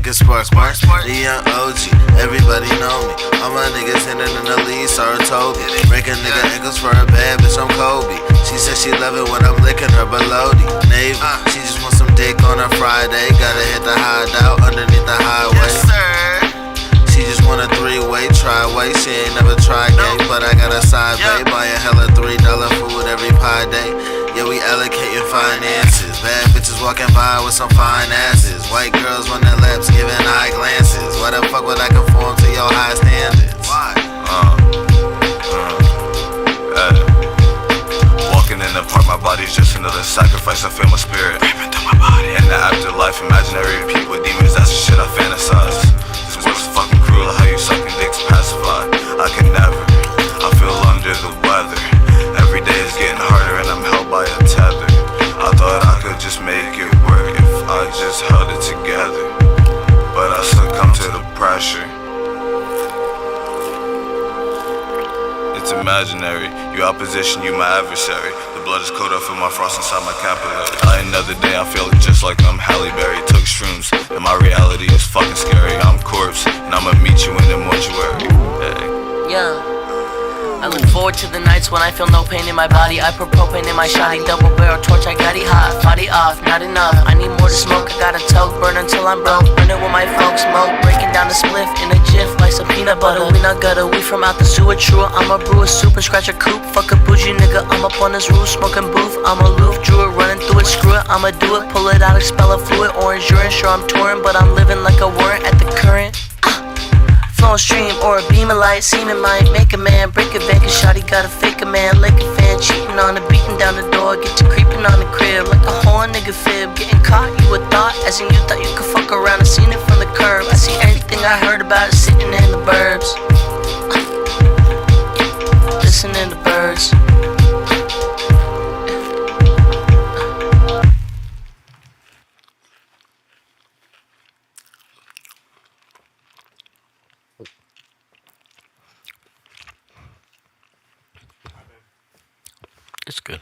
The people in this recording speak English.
make it spark. The young OG, everybody know me. All my niggas hinting in the lead, Saratobi. Break a nigga ankles for a bad bitch, I'm Kobe. She said she love it when I'm licking her below the Navy. She just wants some dick on a Friday. Gotta hit the hideout underneath the highway. Yes, sir. She just want a three-way, tri-way. She ain't never tried gay, but I got a side babe. Buying hella $3 food every pie day. Yeah, we allocating finances. Bad bitches walking by with some fine asses. White girls running laps, giving eye glances. Why the fuck would I conform to your high standards? Why? Walking in the park, my body's just another sacrifice. I feel my spirit creeping through my body. In the afterlife, imaginary people, demons, that's the shit I fantasize. This world's fucking cruel, how you sucking dicks pacified. I can never, I feel under the weather. Every day is getting harder and I'm held by a tether. I thought I could just make it work if I just held it together, but I succumb to the pressure. It's imaginary, you opposition, you my adversary. The blood is cold, I feel my frost inside my capillary. Another day, I'm feeling just like I'm Halle Berry. Took shrooms, and my reality is fucking scary. I'm corpse, and I'ma meet you in the mortuary. Hey. Yeah. I look forward to the nights when I feel no pain in my body. I put propane in my shotty, double barrel torch, I got it hot, body off, not enough. I need more to smoke, I got a toke, burn until I'm broke. Burning with my folks, smoke, breaking down the spliff in a jiff like some peanut butter. We not gutter, we from out the sewer, true. I'm a brewer, soup and scratch a coop. Fuck a bougie nigga, I'm up on this roof, smoking booth. I'm aloof, drew it, running through it, screw it, I'ma do it, pull it out, expel a fluid, orange urine. Sure I'm touring, but I'm living like a warrant at the current. Flowing stream or a beam of light, seeming might make a man break a bank. A shawty got a fake a man, like a fan, cheating on it, beating down the door, get to creeping on the crib like a whole nigga fib. Getting caught, you a thought, as in you thought you could fuck around. I seen it from the curb, I see everything I heard about it sitting in the burbs. Listening to birds. It's good.